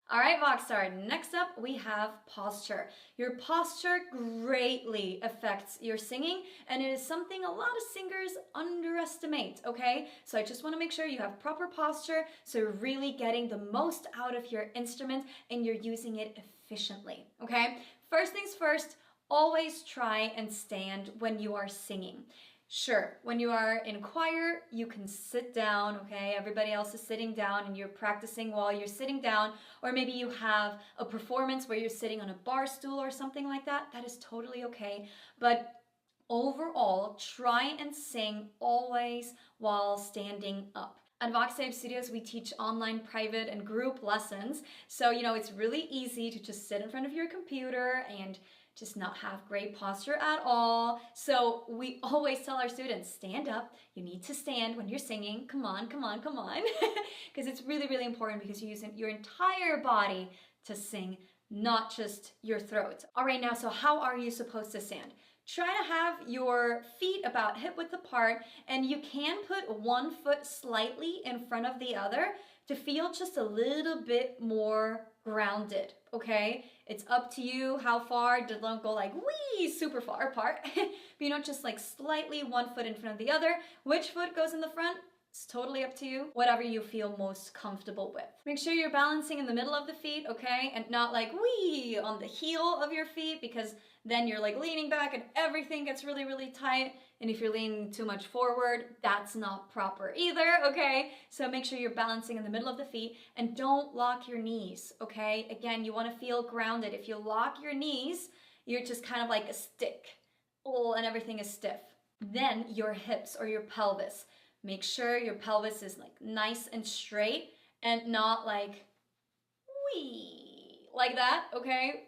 All right, Voxstar, next up we have posture. Your posture greatly affects your singing, and it is something a lot of singers underestimate, okay? So I just want to make sure you have proper posture so you're really getting the most out of your instrument and you're using it efficiently, okay? First things first, always try and stand when you are singing. Sure, when you are in choir, you can sit down, okay? Everybody else is sitting down and you're practicing while you're sitting down, or maybe you have a performance where you're sitting on a bar stool or something like that. That is totally okay. But overall, try and sing always while standing up. At Voxstar Studios, we teach online private and group lessons. So, it's really easy to just sit in front of your computer and just not have great posture at all. So we always tell our students, stand up. You need to stand when you're singing. Come on, come on, come on. Because it's really, really important because you're using your entire body to sing, not just your throat. All right, now, so how are you supposed to stand? Try to have your feet about hip width apart, and you can put one foot slightly in front of the other to feel just a little bit more grounded, okay? It's up to you how far. Don't go like wee super far apart, but just like slightly one foot in front of the other. Which foot goes in the front? It's totally up to you, whatever you feel most comfortable with. Make sure you're balancing in the middle of the feet, okay? And not like wee on the heel of your feet, because then you're like leaning back and everything gets really, really tight. And if you're leaning too much forward, that's not proper either, okay? So make sure you're balancing in the middle of the feet and don't lock your knees, okay? Again, you want to feel grounded. If you lock your knees, you're just kind of like a stick. Oh, and everything is stiff. Then your hips or your pelvis. Make sure your pelvis is like nice and straight and not like wee, like that, okay?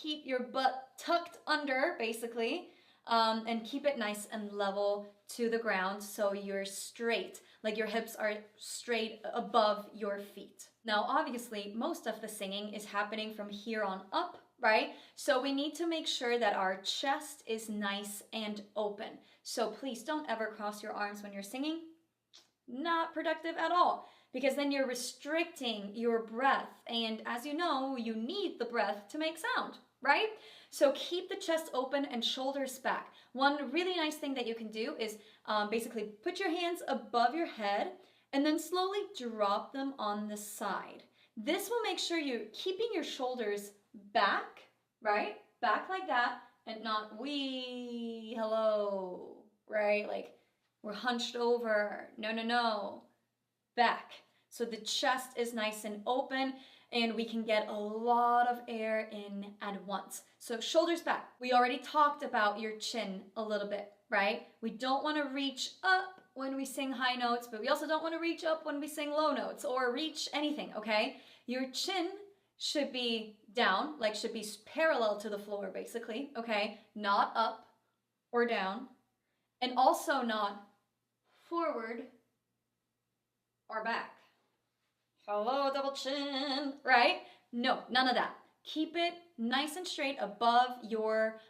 Keep your butt tucked under, basically, and keep it nice and level to the ground so you're straight, like your hips are straight above your feet. Now, obviously, most of the singing is happening from here on up, right? So we need to make sure that our chest is nice and open. So please don't ever cross your arms when you're singing. Not productive at all, because then you're restricting your breath. And as you know, you need the breath to make sound, right? So keep the chest open and shoulders back. One really nice thing that you can do is basically put your hands above your head and then slowly drop them on the side. This will make sure you're keeping your shoulders back, right? Back like that, and not wee, hello, right? Like we're hunched over. No, no, no. Back. So the chest is nice and open and we can get a lot of air in at once. So shoulders back. We already talked about your chin a little bit, right? We don't want to reach up when we sing high notes, but we also don't want to reach up when we sing low notes or reach anything, okay? Your chin should be down, like should be parallel to the floor basically, okay? Not up or down, and also not forward or back. Hello, double chin, right? No, none of that. Keep it nice and straight above your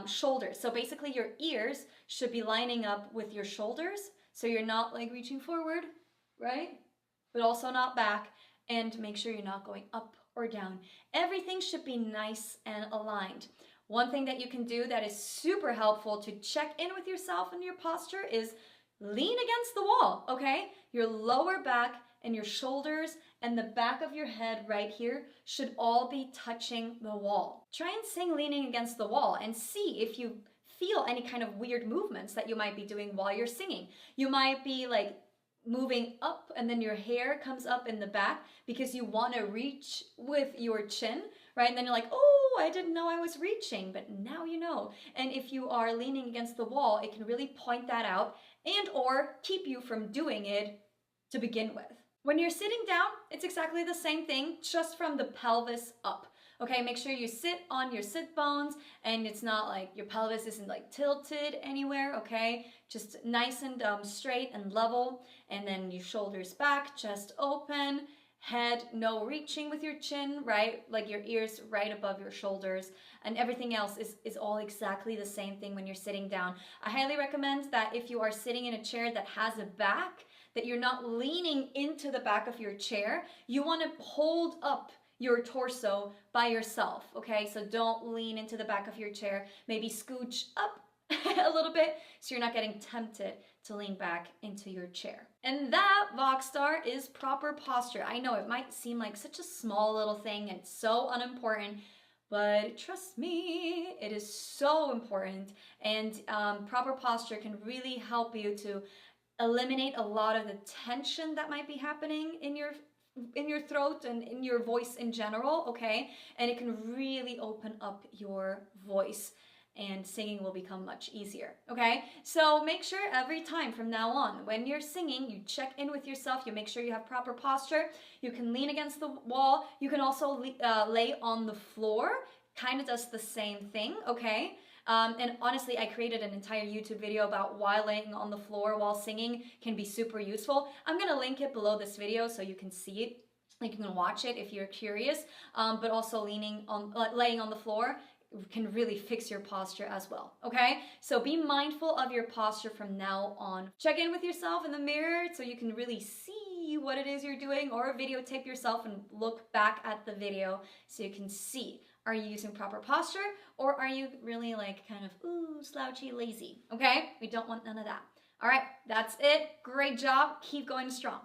shoulders. So basically your ears should be lining up with your shoulders. So you're not like reaching forward, right? But also not back. And make sure you're not going up or down. Everything should be nice and aligned. One thing that you can do that is super helpful to check in with yourself and your posture is lean against the wall, okay? Your lower back and your shoulders and the back of your head right here should all be touching the wall. Try and sing leaning against the wall and see if you feel any kind of weird movements that you might be doing while you're singing. You might be like moving up and then your hair comes up in the back because you want to reach with your chin, right? And then you're like, oh, I didn't know I was reaching, but now you know. And if you are leaning against the wall, it can really point that out and or keep you from doing it to begin with. When you're sitting down, it's exactly the same thing, just from the pelvis up. Okay, make sure you sit on your sit bones and it's not like your pelvis isn't like tilted anywhere, okay? Just nice and straight and level. And then your shoulders back, chest open, head, no reaching with your chin, right? Like your ears right above your shoulders, and everything else is all exactly the same thing when you're sitting down. I highly recommend that if you are sitting in a chair that has a back, that you're not leaning into the back of your chair. You want to hold up your torso by yourself, okay? So don't lean into the back of your chair. Maybe scooch up a little bit so you're not getting tempted to lean back into your chair. And that, Voxstar, is proper posture. I know it might seem like such a small little thing and so unimportant, but trust me, it is so important. And proper posture can really help you to eliminate a lot of the tension that might be happening in your throat and in your voice in general, okay? And it can really open up your voice, and singing will become much easier, okay? So make sure every time from now on, when you're singing, you check in with yourself, you make sure you have proper posture, you can lean against the wall, you can also lay on the floor, kind of does the same thing, okay? And honestly, I created an entire YouTube video about why laying on the floor while singing can be super useful. I'm gonna link it below this video so you can see it, like you can watch it if you're curious, but also laying on the floor can really fix your posture as well, okay? So be mindful of your posture from now on. Check in with yourself in the mirror so you can really see what it is you're doing, or videotape yourself and look back at the video so you can see, are you using proper posture, or are you really like kind of, ooh, slouchy, lazy, okay? We don't want none of that. All right, that's it. Great job. Keep going strong.